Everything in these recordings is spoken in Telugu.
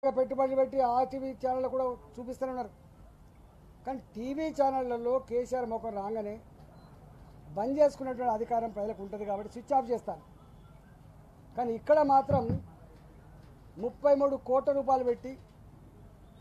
పెట్టుబడులు పెట్టి ఆ టీవీ ఛానళ్ళు కూడా చూపిస్తున్నారు. కానీ టీవీ ఛానళ్లలో కేసీఆర్ ముఖం రాగానే బంద్ చేసుకునేటువంటి అధికారం ప్రజలకు ఉంటుంది కాబట్టి స్విచ్ ఆఫ్ చేస్తాను. కానీ ఇక్కడ మాత్రం 33 కోట్ల రూపాయలు పెట్టి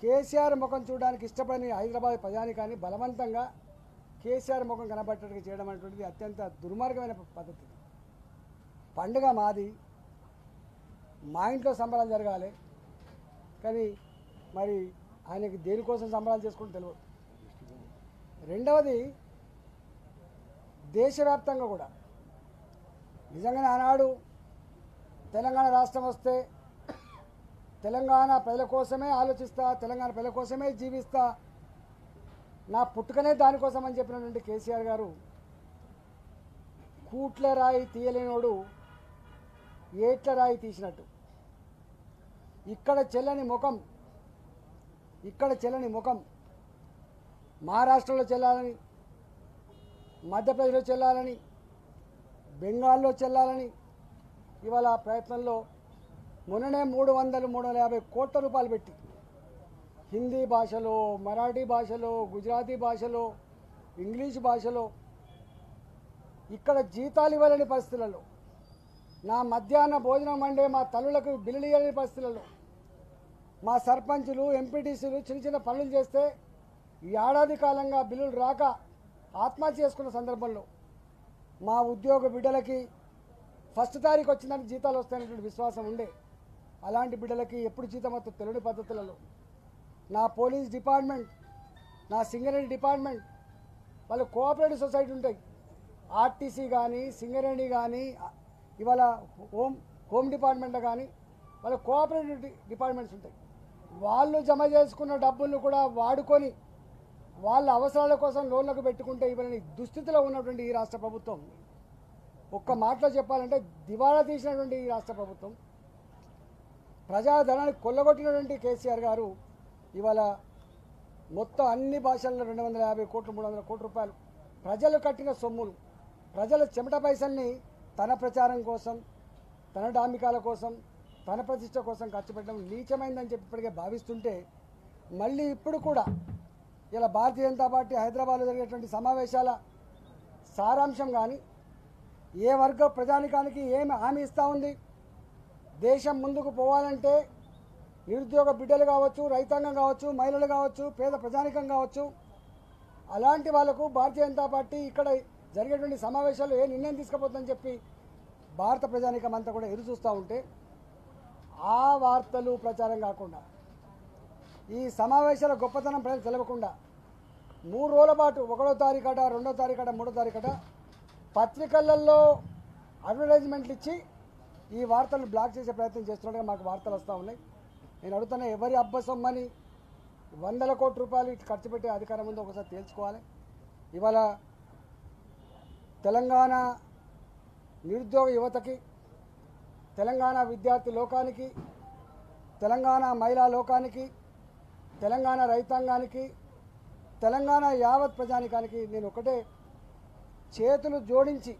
కేసీఆర్ ముఖం చూడడానికి ఇష్టపడని హైదరాబాద్ ప్రజానికాన్ని బలవంతంగా కేసీఆర్ ముఖం కనబట్టడానికి చేయడం అనేటువంటిది అత్యంత దుర్మార్గమైన పద్ధతి. పండుగ మాది, మా ఇంట్లో సంబరాలు జరగాలి, కానీ మరి ఆయనకి దేనికోసం సంబరాలు చేసుకుంటూ తెలియదు. రెండవది, దేశవ్యాప్తంగా కూడా నిజంగానే ఆనాడు తెలంగాణ రాష్ట్రం వస్తే తెలంగాణ ప్రజల కోసమే ఆలోచిస్తా, తెలంగాణ ప్రజల కోసమే జీవిస్తా, నా పుట్టుకనే దానికోసం అని చెప్పినటువంటి కేసీఆర్ గారు కూట్ల రాయి తీయలేనోడు ఏట్ల రాయి తీసినట్టు ఇక్కడ చెల్లని ముఖం మహారాష్ట్రలో చెల్లాలని, మధ్యప్రదేశ్లో చెల్లాలని, బెంగాల్లో చెల్లాలని ఇవాళ ప్రయత్నంలో మొన్ననే 350 కోట్ల రూపాయలు పెట్టి హిందీ భాషలో, మరాఠీ భాషలో, గుజరాతీ భాషలో, ఇంగ్లీష్ భాషలో ఇక్కడ జీతాలు ఇవ్వలేని పరిస్థితులలో, నా మధ్యాహ్న భోజనం వండే మా తల్లులకు బిల్లులు ఇవ్వలేని పరిస్థితులలో, మా సర్పంచులు, ఎంపీటీసీలు చిన్న చిన్న పనులు చేస్తే ఏడాది కాలంగా బిల్లులు రాక ఆత్మహత్య చేసుకున్న సందర్భంలో మా ఉద్యోగ బిడ్డలకి ఫస్ట్ తారీఖు వచ్చిందని జీతాలు వస్తాయనేటువంటి విశ్వాసం ఉండే, అలాంటి బిడ్డలకి ఎప్పుడు జీతం వస్తుంది తెలియని పద్ధతులలో నా పోలీస్ డిపార్ట్మెంట్, నా సింగరేణి డిపార్ట్మెంట్, వాళ్ళు కోఆపరేటివ్ సొసైటీ ఉంటాయి, ఆర్టీసీ కానీ, సింగరేణి కానీ, ఇవాళ హోమ్ డిపార్ట్మెంట్ కానీ, వాళ్ళ కోఆపరేటివ్ డిపార్ట్మెంట్స్ ఉంటాయి. వాళ్ళు జమ చేసుకున్న డబ్బులను కూడా వాడుకొని వాళ్ళ అవసరాల కోసం లోన్లకు పెట్టుకుంటే ఇవన్నీ దుస్థితిలో ఉన్నటువంటి ఈ రాష్ట్ర ప్రభుత్వం, ఒక్క మాటలో చెప్పాలంటే దివాళా తీసినటువంటి ఈ రాష్ట్ర ప్రభుత్వం, ప్రజాధనాన్ని కొల్లగొట్టినటువంటి కేసీఆర్ గారు ఇవాళ మొత్తం అన్ని భాషల్లో 250 కోట్లు 300 కోట్ల రూపాయలు ప్రజలు కట్టిన సొమ్ములు, ప్రజల చెమట పైసల్ని తన ప్రచారం కోసం, తన డాంబికాల కోసం, తన ప్రతిష్ట కోసం ఖర్చు పెట్టడం నీచమైందని చెప్పి ఇప్పటికే భావిస్తుంటే, మళ్ళీ ఇప్పుడు కూడా ఇలా భారతీయ జనతా పార్టీ హైదరాబాద్లో జరిగేటువంటి సమావేశాల సారాంశం కానీ, ఏ వర్గ ప్రజానికానికి ఏమి హామీ ఇస్తూ ఉంది, దేశం ముందుకు పోవాలంటే నిరుద్యోగ బిడ్డలు కావచ్చు, రైతాంగం కావచ్చు, మహిళలు కావచ్చు, పేద ప్రజానికం కావచ్చు, అలాంటి వాళ్లకు భారతీయ జనతా పార్టీ ఇక్కడ జరిగేటువంటి సమావేశాల్లో ఏ నిర్ణయం తీసుకుపోతుందని చెప్పి భారత ప్రజానికం అంతా కూడా ఎదురు చూస్తూ ఉంటే, ఆ వార్తలు ప్రచారం కాకుండా, ఈ సమావేశాల గొప్పతనం ప్రజలకు తెలవకుండా 3 రోజుల పాటు 1వ తారీఖట, 2వ తారీఖట, 3వ తారీఖట పత్రికలలో అడ్వర్టైజ్మెంట్లు ఇచ్చి ఈ వార్తలను బ్లాక్ చేసే ప్రయత్నం చేస్తున్నట్టుగా మాకు వార్తలు వస్తూ ఉన్నాయి. నేను అడుగుతున్నా, ఎవరి అబ్బసొమ్మని 100 కోట్ల రూపాయలు ఇటు ఖర్చు పెట్టే అధికారం ఉందో ఒకసారి తేల్చుకోవాలి. ఇవాళ తెలంగాణ నిరుద్యోగ యువతకి, తెలంగాణ విద్యార్థి లోకానికి, తెలంగాణ మహిళా లోకానికి, తెలంగాణ రైతాంగానికి, తెలంగాణ యావత్ ప్రజానికానికి నేను ఒకటే చేతులు జోడించి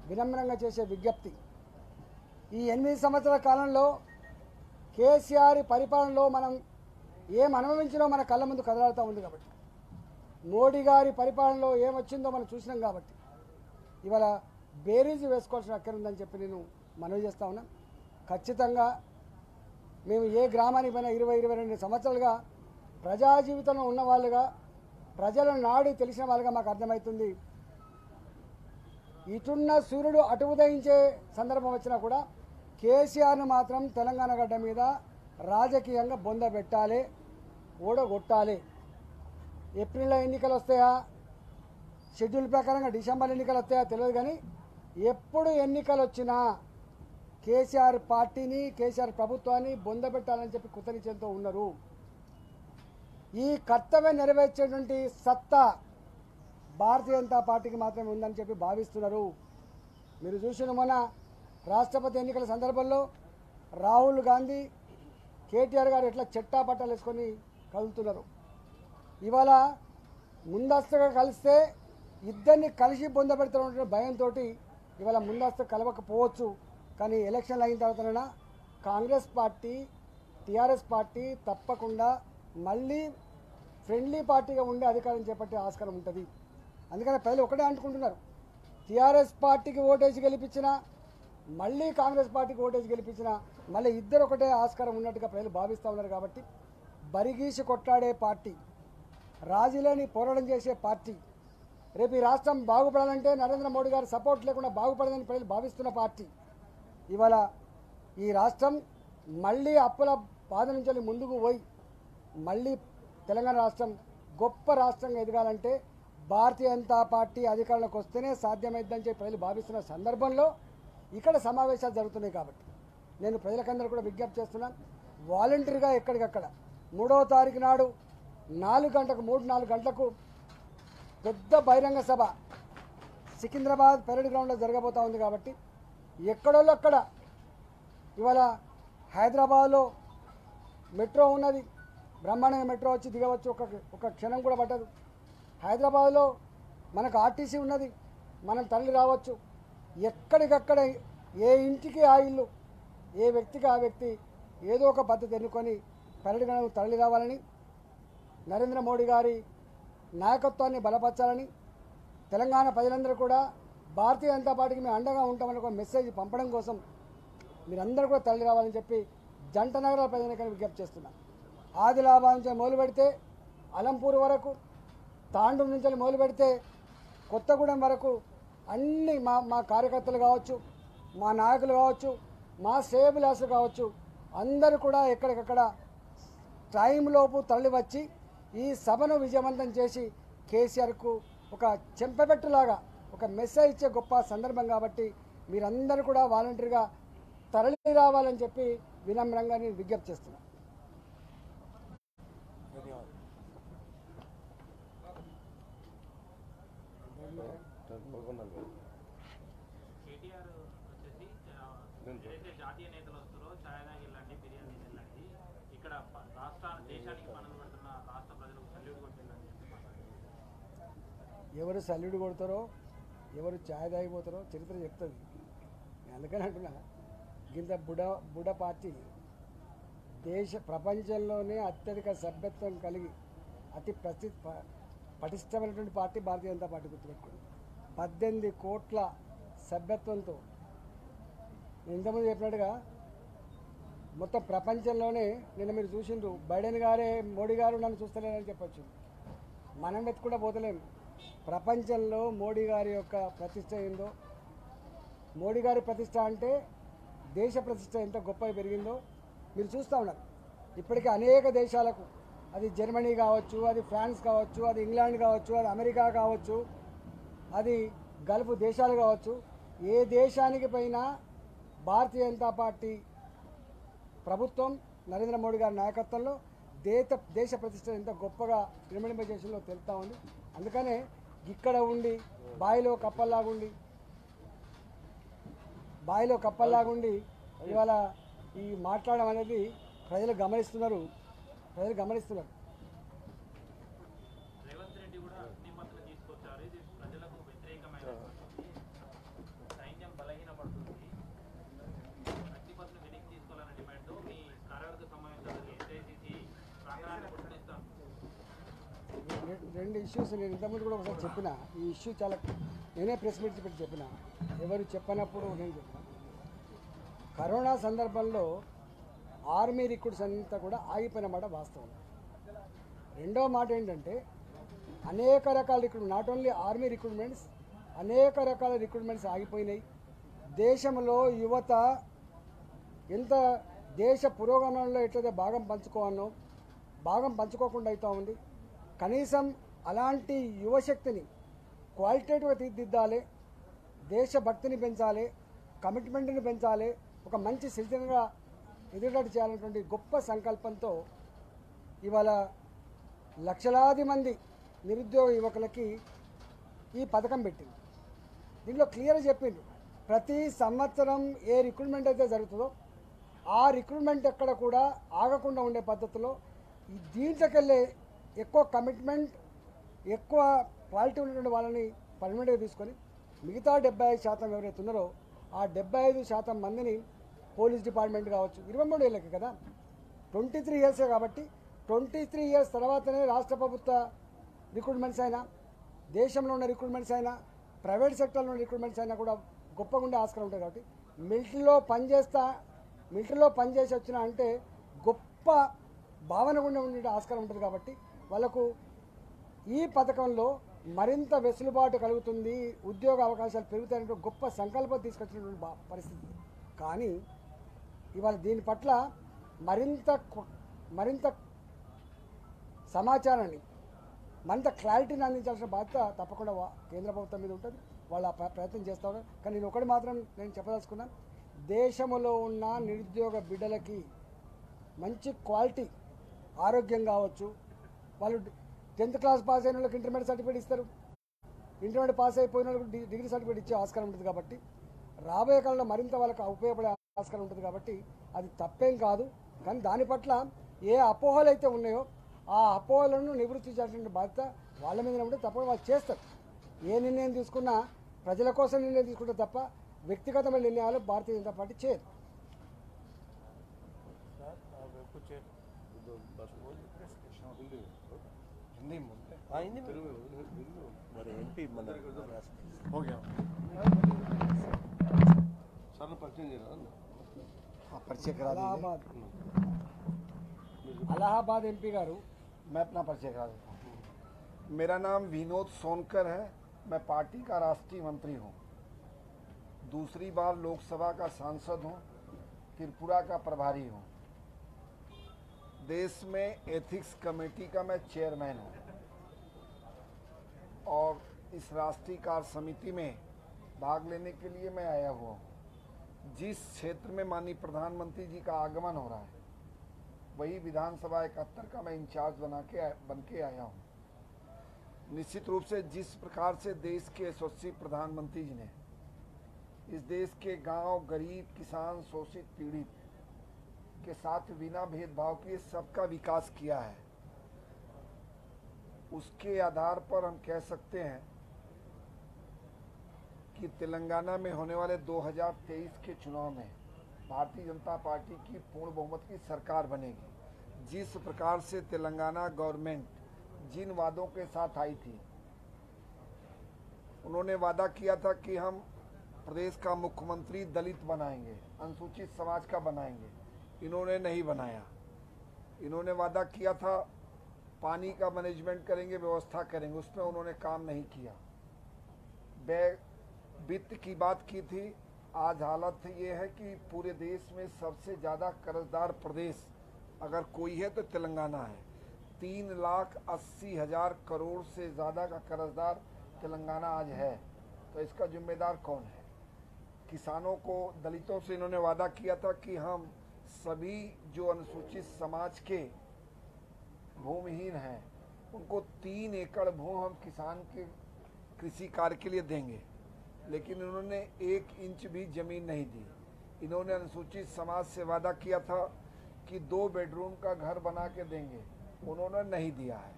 వినమ్రంగా చేసే విజ్ఞప్తి, ఈ 8 సంవత్సరాల కాలంలో కేసీఆర్ పరిపాలనలో మనం ఏం అనుభవించినో మన కళ్ళ ముందు కదలాడుతూ ఉంది కాబట్టి, మోడీ గారి పరిపాలనలో ఏమొచ్చిందో మనం చూసినాం కాబట్టి ఇవాళ బేరీజు వేసుకోవాల్సిన అక్కర ఉందని చెప్పి నేను మనవి చేస్తా ఉన్నా. ఖచ్చితంగా మేము ఏ గ్రామానికి పోయినా 20-22 సంవత్సరాలుగా ప్రజా జీవితంలో ఉన్న వాళ్ళుగా, ప్రజల నాడి తెలిసిన వాళ్ళుగా మాకు అర్థమవుతుంది. ఇటున్న సూర్యుడు అటు ఉదయించే సందర్భం వచ్చినా కూడా కేసీఆర్ను మాత్రం తెలంగాణ గడ్డ మీద రాజకీయంగా బొంద పెట్టాలి, ఓడగొట్టాలి. ఏప్రిల్లో ఎన్నికలు వస్తాయా, షెడ్యూల్ ప్రకారంగా డిసెంబర్ ఎన్నికలు వస్తాయా తెలియదు, కానీ ఎప్పుడు ఎన్నికలు వచ్చినా కేసీఆర్ పార్టీని, కేసీఆర్ ప్రభుత్వాన్ని బొంద పెట్టాలని చెప్పి కృతనిశ్చయంతో ఉన్నారు. ఈ కర్తవ్యం నెరవేర్చేటువంటి సత్తా భారతీయ జనతా పార్టీకి మాత్రమే ఉందని చెప్పి భావిస్తున్నారు. మీరు చూసిన మొన్న రాష్ట్రపతి ఎన్నికల సందర్భంలో రాహుల్ గాంధీ, కేటీఆర్ గారు ఎట్లా చెట్టా పట్టాలు వేసుకొని కదులుతున్నారు. ఇవాళ ముందస్తుగా కలిస్తే ఇద్దరిని కలిసి పొందబెడుతున్న భయంతో ఇవాళ ముందస్తు కలవకపోవచ్చు, కానీ ఎలక్షన్లు అయిన తర్వాతనైనా కాంగ్రెస్ పార్టీ టీఆర్ఎస్ పార్టీ తప్పకుండా మళ్ళీ ఫ్రెండ్లీ పార్టీగా ఉండే అధికారం చేపట్టే ఆస్కారం ఉంటుంది. అందుకని ప్రజలు ఒకటే అనుకుంటున్నారు, టీఆర్ఎస్ పార్టీకి ఓటేసి గెలిపించినా మళ్ళీ కాంగ్రెస్ పార్టీకి ఓటేసి గెలిపించినా మళ్ళీ ఇద్దరు ఒకటే ఆస్కారం ఉన్నట్టుగా ప్రజలు భావిస్తూ ఉన్నారు. కాబట్టి బరిగీసి కొట్లాడే పార్టీ, రాజీలేని పోరాటం చేసే పార్టీ, రేపు ఈ రాష్ట్రం బాగుపడాలంటే నరేంద్ర మోడీ గారి సపోర్ట్ లేకుండా బాగుపడదని ప్రజలు భావిస్తున్న పార్టీ ఇవాళ ఈ రాష్ట్రం మళ్ళీ అప్పుల బాధ నుంచి ముందుకు పోయి మళ్ళీ తెలంగాణ రాష్ట్రం గొప్ప రాష్ట్రంగా ఎదగాలంటే భారతీయ జనతా పార్టీ అధికారంలోకి వస్తేనే సాధ్యమైందని చెప్పి ప్రజలు భావిస్తున్న సందర్భంలో ఇక్కడ సమావేశాలు జరుగుతున్నాయి. కాబట్టి నేను ప్రజలకందరూ కూడా విజ్ఞప్తి చేస్తున్నాను, వాలంటరీగా ఎక్కడికక్కడ 3వ తారీఖు నాడు 3-4 గంటలకు పెద్ద బహిరంగ సభ సికింద్రాబాద్ పెరేడ్ గ్రౌండ్లో జరగబోతూ ఉంది. కాబట్టి ఎక్కడోళ్ళు అక్కడ ఇవాళ హైదరాబాద్లో మెట్రో ఉన్నది, బ్రహ్మాండంగా మెట్రో వచ్చి దిగవచ్చు, ఒక క్షణం కూడా పట్టదు. హైదరాబాద్లో మనకు ఆర్టీసీ ఉన్నది, మనం తరలి రావచ్చు. ఎక్కడికక్కడ ఏ ఇంటికి ఆ ఇల్లు, ఏ వ్యక్తికి ఆ వ్యక్తి ఏదో ఒక పద్ధతి ఎన్నుకొని పర్యటనకు తరలి రావాలని, నరేంద్ర మోడీ గారి నాయకత్వాన్ని బలపరచాలని, తెలంగాణ ప్రజలందరూ కూడా భారతీయ జనతా పార్టీకి మేము అండగా ఉంటామని ఒక మెసేజ్ పంపడం కోసం మీరందరూ కూడా తరలి రావాలని చెప్పి జంట నగరాల ప్రజలకని విజ్ఞప్తి చేస్తున్నాను. ఆదిలాబాద్ నుంచి మొదలు పెడితే అలంపూర్ వరకు, తాండూరు నుంచి మొదలు పెడితే కొత్తగూడెం వరకు అన్ని మా కార్యకర్తలు కావచ్చు, మా నాయకులు కావచ్చు, మా శ్రేయోభిలాషులు కావచ్చు, అందరూ కూడా ఎక్కడికక్కడ టైంలోపు తరలి వచ్చి ఈ సభను విజయవంతం చేసి కేసీఆర్కు ఒక చెంపపెట్టులాగా ఒక మెసేజ్ ఇచ్చే గొప్ప సందర్భం. కాబట్టి మీరందరూ కూడా వాలంటరీగా తరలి రావాలని చెప్పి వినమ్రంగా నేను విజ్ఞప్తి చేస్తున్నాను. జాతీయ నేతలు వస్తారో ఛాయదాగి వెళ్ళండి, బిర్యానీ వెళ్ళండి, ఇక్కడ రాష్ట్ర దేశానికి పనులు పెడుతున్న రాష్ట్ర ప్రజలకు సల్యూట్ కొట్టిందని ఎవరు సల్యూట్ కొడతారో, ఎవరు ఛాయ్ తాగిపోతారో చరిత్ర చెప్తుంది. అందుకని అంటున్నా, ఇంత బుడ పార్టీ ప్రపంచంలోనే అత్యధిక సభ్యత్వం కలిగి అతి పటిష్టమైనటువంటి పార్టీ భారతీయ జనతా పార్టీ. గుర్తుపెట్టుకోండి, 18 కోట్ల సభ్యత్వంతో నేను ఇంతకుముందు చెప్పినట్టుగా మొత్తం ప్రపంచంలోనే నిన్న మీరు చూసిండ్రు, బైడెన్ గారే మోడీ గారు నన్ను చూస్తలేరని చెప్పచ్చు. మనం వెతుకుండా పోతలేము. ప్రపంచంలో మోడీ గారి యొక్క ప్రతిష్ట ఏందో, మోడీ గారి ప్రతిష్ట అంటే దేశ ప్రతిష్ట ఎంత గొప్పగా పెరిగిందో మీరు చూస్తూ ఉన్నారు. ఇప్పటికీ అనేక దేశాలకు, అది జర్మనీ కావచ్చు, అది ఫ్రాన్స్ కావచ్చు, అది ఇంగ్లాండ్ కావచ్చు, అది అమెరికా కావచ్చు, అది గల్ఫ్ దేశాలు కావచ్చు, ఏ దేశానికి పైన భారతీయ జనతా పార్టీ ప్రభుత్వం నరేంద్ర మోడీ గారి నాయకత్వంలో దేశ ప్రతిష్ట ఎంత గొప్పగా నిర్మింపజేసిందో తెలుస్తూ ఉంది. అందుకనే ఇక్కడ ఉండి బాయిలో కప్పల్లాగుండి ఇవాళ ఈ మాట్లాడడం అనేది ప్రజలు గమనిస్తున్నారు. రేవంత్ రెడ్డి కూడా నిబంధనలు తీసుకొచ్చారు. ఇది ప్రజలకు వ్యతిరేకమైన సైన్యం బలహీనపడుతుంది, అగ్నిపత్రులు వెనక్కి తీసుకోవాలనే డిమాండ్తో మీ కార్యవర్గ సమావేశాలు ఏఐసీసీ ప్రాంగణాన్ని పుట్టిస్తాను. 2 ఇష్యూస్ నేను ఇంతకుముందు కూడా ఒకసారి చెప్పిన, ఈ ఇష్యూ చాలా నేనే ప్రెస్ మీట్ పెట్టి చెప్పిన, ఎవరు చెప్పనప్పుడు నేను చెప్పిన. కరోనా సందర్భంలో ఆర్మీ రిక్రూట్స్ అంతా కూడా ఆగిపోయిన మాట వాస్తవం. రెండో మాట ఏంటంటే అనేక రకాల recruitment, not only army recruitments, అనేక రకాల రిక్రూట్మెంట్స్ ఆగిపోయినాయి. దేశంలో యువత ఎంత దేశ పురోగమనంలో ఎట్లయితే భాగం పంచుకోకుండా అవుతూ ఉంది. కనీసం అలాంటి యువశక్తిని క్వాలిటేటివ్గా తీర్చిదిద్దాలి, దేశభక్తిని పెంచాలి, కమిట్మెంట్ని పెంచాలి, ఒక మంచి సిటిజన్గా ఎదుగుదల చేయాలన్నటువంటి గొప్ప సంకల్పంతో ఇవాళ లక్షలాది మంది నిరుద్యోగ యువకులకి ఈ పథకం పెట్టింది. దీంట్లో క్లియర్గా చెప్పింది, ప్రతి సంవత్సరం ఏ రిక్రూట్మెంట్ అయితే జరుగుతుందో ఆ రిక్రూట్మెంట్ ఎక్కడ కూడా ఆగకుండా ఉండే పద్ధతిలో దీంట్లోకెళ్ళే ఎక్కువ కమిట్మెంట్, ఎక్కువ క్వాలిటీ ఉన్నటువంటి వాళ్ళని పర్మనెంట్గా తీసుకొని మిగతా 75% ఎవరైతే ఉన్నారో ఆ 75% మందిని పోలీస్ డిపార్ట్మెంట్ కావచ్చు, 23 ఏళ్ళకి కదా, 23 ఇయర్సే కాబట్టి 23 ఇయర్స్ తర్వాతనే రాష్ట్ర ప్రభుత్వ రిక్రూట్మెంట్స్ అయినా, దేశంలో ఉన్న రిక్రూట్మెంట్స్ అయినా, ప్రైవేట్ సెక్టర్లో ఉన్న రిక్రూట్మెంట్స్ అయినా కూడా గొప్పగా ఉండే ఆస్కారం ఉంటుంది. కాబట్టి మిలిటరీలో పనిచేసి వచ్చిన అంటే గొప్ప భావన గుండా ఉండే ఆస్కారం ఉంటుంది. కాబట్టి వాళ్ళకు ఈ పథకంలో మరింత వెసులుబాటు కలుగుతుంది, ఉద్యోగ అవకాశాలు పెరుగుతాయనే గొప్ప సంకల్పం తీసుకొచ్చినటువంటి పరిస్థితి. కానీ ఇవాళ దీని పట్ల మరింత సమాచారాన్ని, మరింత క్లారిటీని అందించాల్సిన బాధ్యత తప్పకుండా కేంద్ర ప్రభుత్వం మీద ఉంటుంది. వాళ్ళు ఆ ప్రయత్నం చేస్తూ ఉన్నారు. కానీ నేను ఒకటి మాత్రం నేను చెప్పదలుచుకున్నాను, దేశంలో ఉన్న నిరుద్యోగ బిడ్డలకి మంచి క్వాలిటీ ఆరోగ్యం కావచ్చు, వాళ్ళు 10th క్లాస్ పాస్ అయిన వాళ్ళకి ఇంటర్మీడియట్ సర్టిఫికేట్ ఇస్తారు, ఇంటర్మీడియట్ పాస్ అయిపోయిన వాళ్ళకి డిగ్రీ సర్టిఫికేట్ ఇచ్చే ఆస్కారం ఉంటుంది. కాబట్టి రాబోయే కాలంలో మరింత వాళ్ళకి ఉపయోగపడే ఆస్కారం ఉంటుంది. కాబట్టి అది తప్పేం కాదు. కానీ దాని పట్ల ఏ అపోహలు అయితే ఉన్నాయో ఆ అపోహలను నివృత్తి చేయాల్సిన బాధ్యత వాళ్ళ మీద ఉంటే తప్పకుండా వాళ్ళు చేస్తారు. ఏ నిర్ణయం తీసుకున్నా ప్రజల కోసం నిర్ణయం తీసుకుంటే తప్ప వ్యక్తిగతమైన నిర్ణయాలు భారతీయ జనతా పార్టీ చేయదు. हो गया सर ने परिचय दे रहा పరిచయ अलाहाबाद एमपी गारू, मैं अपना परिचय करा देता हूँ। मेरा नाम विनोद सोनकर है। मैं पार्टी का राष्ट्रीय मंत्री हूँ, दूसरी बार लोकसभा का सांसद हूँ, त्रिपुरा का प्रभारी हूँ। देश में एथिक्स कमेटी का मैं चेयरमैन हूँ और इस राष्ट्रीय कार्य समिति में भाग लेने के लिए मैं आया हुआ हूँ। जिस क्षेत्र में माननीय प्रधानमंत्री जी का आगमन हो रहा है वही विधानसभा 71 का मैं इंचार्ज बन के आया हूँ। निश्चित रूप से जिस प्रकार से देश के यशस्वी प्रधानमंत्री जी ने इस देश के गांव, गरीब, किसान, शोषित, पीड़ित के साथ बिना भेदभाव के सबका विकास किया है, उसके आधार पर हम कह सकते हैं कि तेलंगाना में होने वाले 2023 के चुनाव में भारतीय जनता पार्टी की पूर्ण बहुमत की सरकार बनेगी। जिस प्रकार से तेलंगाना गवर्नमेंट जिन वादों के साथ आई थी, उन्होंने वादा किया था कि हम प्रदेश का मुख्यमंत्री दलित बनाएंगे, अनुसूचित समाज का बनाएंगे, इन्होंने नहीं बनाया। इन्होंने वादा किया था पानी का मैनेजमेंट करेंगे, व्यवस्था करेंगे, उसमें उन्होंने काम नहीं किया। वित्त की बात की थी, आज हालत ये है कि पूरे देश में सबसे ज़्यादा कर्जदार प्रदेश अगर कोई है तो तेलंगाना है। 3,80,000 करोड़ से ज़्यादा का कर्जदार तेलंगाना आज है। तो इसका जिम्मेदार कौन है? किसानों को, दलितों से इन्होंने वादा किया था कि हम सभी जो अनुसूचित समाज के भूमिहीन हैं उनको 3 एकड़ भू हम किसान के कृषि कार्य के लिए देंगे, लेकिन इन्होंने 1 इंच भी जमीन नहीं दी। इन्होंने अनुसूचित समाज से वादा किया था कि 2 बेडरूम का घर बना के देंगे, उन्होंने नहीं दिया है।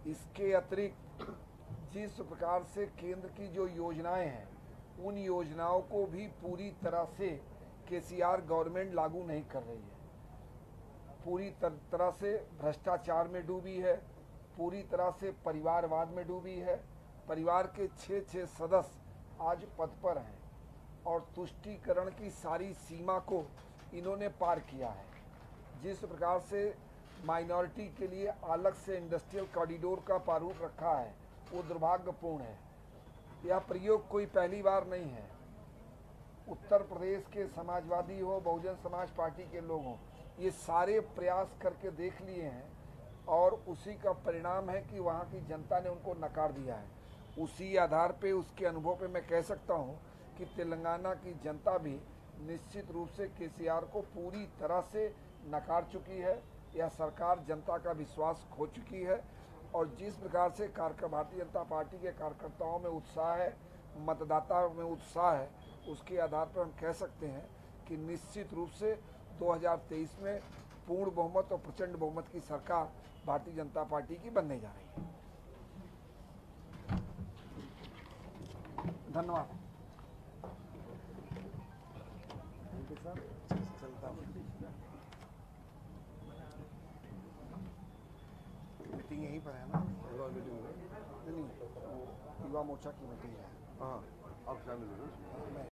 इसके अतिरिक्त जिस प्रकार से केंद्र की जो योजनाएं हैं उन योजनाओं को भी पूरी तरह से केसीआर गवर्नमेंट लागू नहीं कर रही है। पूरी तरह से भ्रष्टाचार में डूबी है, पूरी तरह से परिवारवाद में डूबी है। परिवार के 6 सदस्य आज पद पर हैं और तुष्टीकरण की सारी सीमा को इन्होंने पार किया है। जिस प्रकार से माइनॉरिटी के लिए अलग से इंडस्ट्रियल कॉरिडोर का प्रारूप रखा है वो दुर्भाग्यपूर्ण है। यह प्रयोग कोई पहली बार नहीं है। उत्तर प्रदेश के समाजवादी हो, बहुजन समाज पार्टी के लोग हों, ये सारे प्रयास करके देख लिए हैं और उसी का परिणाम है कि वहाँ की जनता ने उनको नकार दिया है। उसी आधार पे, उसके अनुभव पे मैं कह सकता हूँ कि तेलंगाना की जनता भी निश्चित रूप से केसीआर को पूरी तरह से नकार चुकी है। यह सरकार जनता का विश्वास खो चुकी है और जिस प्रकार से भारतीय जनता पार्टी के कार्यकर्ताओं में उत्साह है, मतदाता में उत्साह है, उसके आधार पर हम कह सकते हैं कि निश्चित रूप से 2023 में पूर्ण बहुमत और प्रचंड बहुमत की सरकार भारतीय जनता पार्टी की बनने जा रही है। धन्यवाद। मीटिंग यहीं पर है ना? मीटिंग में नहीं, वो युवा मोर्चा की मीटिंग है। हाँ आप शामिल हो मैं